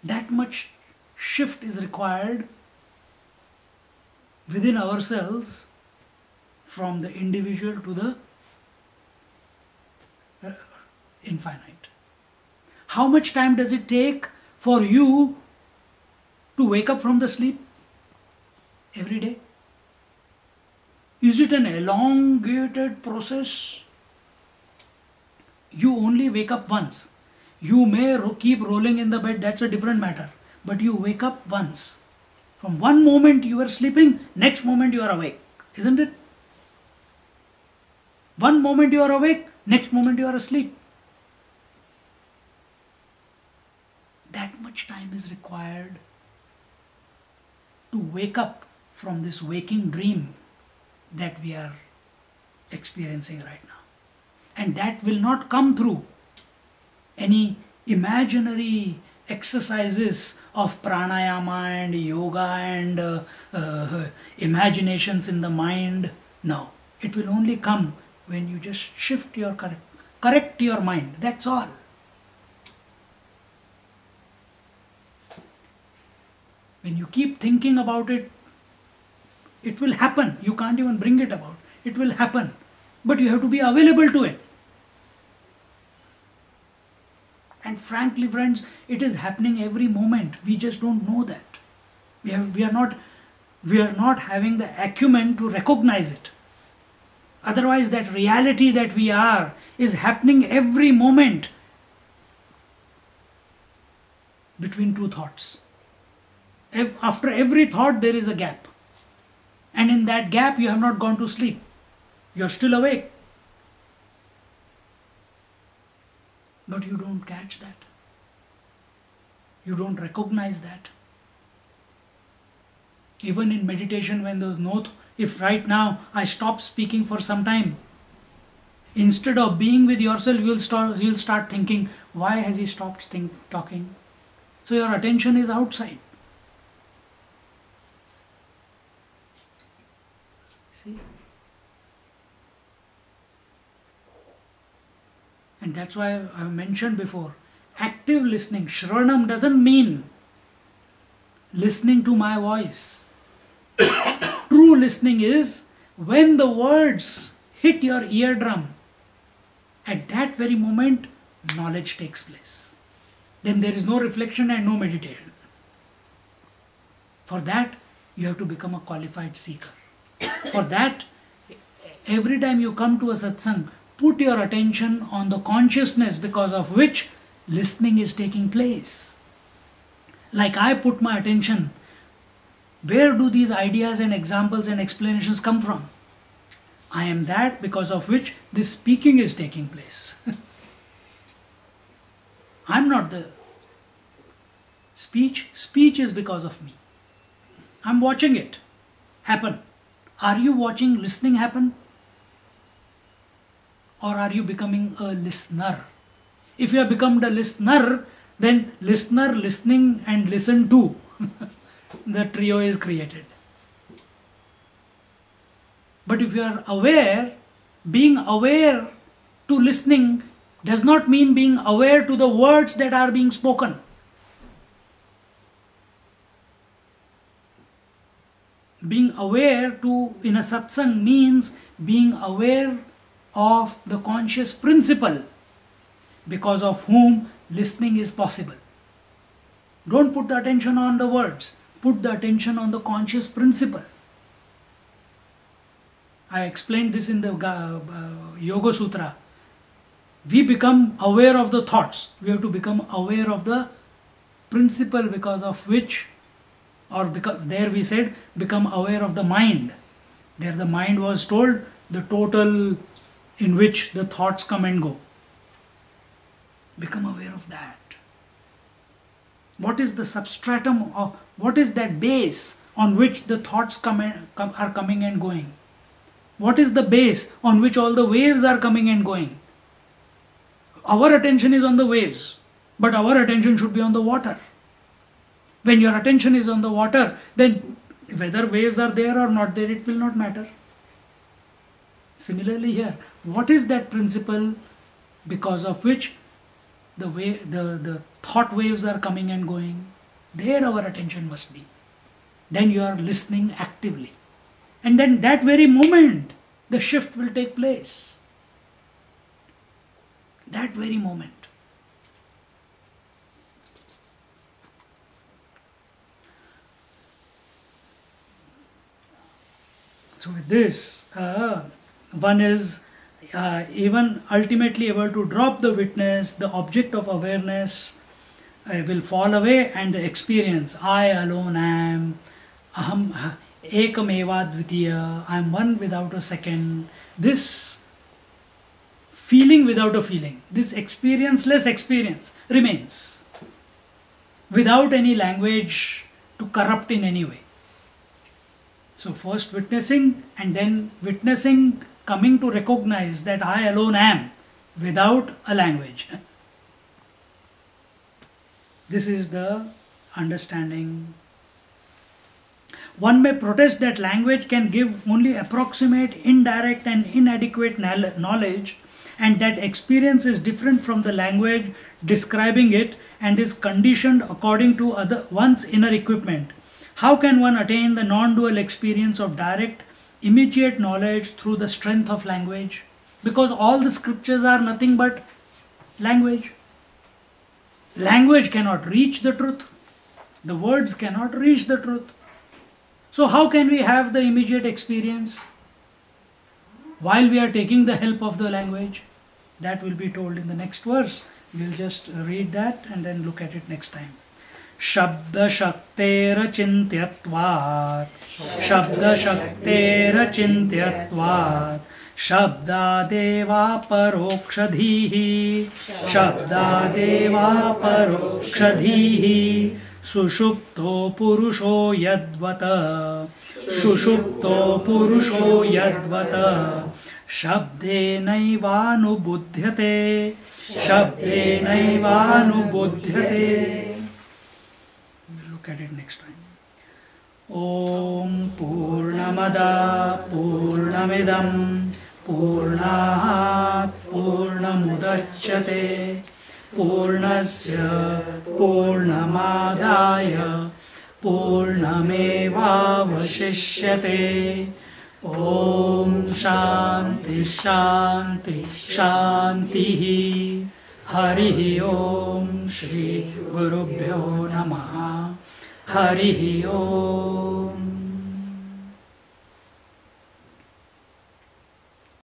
That much shift is required within ourselves from the individual to the infinite. How much time does it take for you to wake up from the sleep every day? Is it an elongated process? You only wake up once. You may keep rolling in the bed, that's a different matter. But you wake up once. From one moment you are sleeping, next moment you are awake. Isn't it? One moment you are awake, next moment you are asleep. That much time is required to wake up from this waking dream that we are experiencing right now. And that will not come through any imaginary exercises of pranayama and yoga and imaginations in the mind. No, it will only come when you just shift your correct your mind. That's all. When you keep thinking about it, it will happen. You can't even bring it about. It will happen. But you have to be available to it. And frankly, friends, it is happening every moment. We just don't know that. We are not having the acumen to recognize it. Otherwise, that reality that we are is happening every moment between two thoughts. After every thought, there is a gap. And in that gap, you have not gone to sleep. You are still awake. But you don't catch that. You don't recognize that. Even in meditation, when there's no, if right now I stop speaking for some time, instead of being with yourself, you'll start thinking, why has he stopped talking? So your attention is outside. See? And that's why I mentioned before, active listening. Shravanam doesn't mean listening to my voice. True listening is when the words hit your eardrum, at that very moment, knowledge takes place. Then there is no reflection and no meditation. For that, you have to become a qualified seeker. For that, every time you come to a satsang, put your attention on the consciousness because of which listening is taking place. Like I put my attention, where do these ideas and examples and explanations come from? I am that because of which this speaking is taking place. I'm not the speech. Speech is because of me. I'm watching it happen. Are you watching listening happen? Or are you becoming a listener? If you have become the listener, then listener, listening and listen to, the trio is created. But if you are aware, being aware to listening does not mean being aware to the words that are being spoken. Being aware to in a satsang means being aware of the conscious principle because of whom listening is possible. Don't put the attention on the words, put the attention on the conscious principle. I explained this in the Yoga Sutra. We become aware of the thoughts. We have to become aware of the principle because of which, or because there we said, become aware of the mind. There the mind was told the total in which the thoughts come and go. Become aware of that. What is the substratum of, what is that base on which the thoughts are coming and going? What is the base on which all the waves are coming and going? Our attention is on the waves, but our attention should be on the water. When your attention is on the water, then whether waves are there or not there, it will not matter. Similarly here, what is that principle because of which the thought waves are coming and going? There our attention must be. Then you are listening actively. And then that very moment, the shift will take place. That very moment. So with this, one is even ultimately able to drop the witness, the object of awareness will fall away, and the experience, I alone am, aham ekameva dvitiya, I am one without a second, this feeling without a feeling, this experienceless experience remains without any language to corrupt in any way. So first witnessing, and then witnessing coming to recognize that I alone am without a language. This is the understanding. One may protest that language can give only approximate, indirect and inadequate knowledge, and that experience is different from the language describing it and is conditioned according to one's inner equipment. How can one attain the non-dual experience of direct, immediate knowledge through the strength of language? Because all the scriptures are nothing but language. Language cannot reach the truth. The words cannot reach the truth. So how can we have the immediate experience while we are taking the help of the language? That will be told in the next verse. We'll just read that and then look at it next time. Shabda Shaktera Chintyatvat, Shabda Shaktera Chintyatvat, Shabda Deva Parokshadhihi, Shabda Deva Parokshadhihi, Sushupto Purusho Yadvata, Sushupto Purusho Yadvata, Shabde Naivanu Buddhyate, Shabde Naivanu Buddhyate. Look at it next time. Om Purnamada Purnamidam Purnahat Purnamudachyate Purnasya Purnamadaya Purnameva Vashishyate. Om Shanti Shanti Shanti. Harihi Om Shri Gurubhyo Namaha. Harihi Om.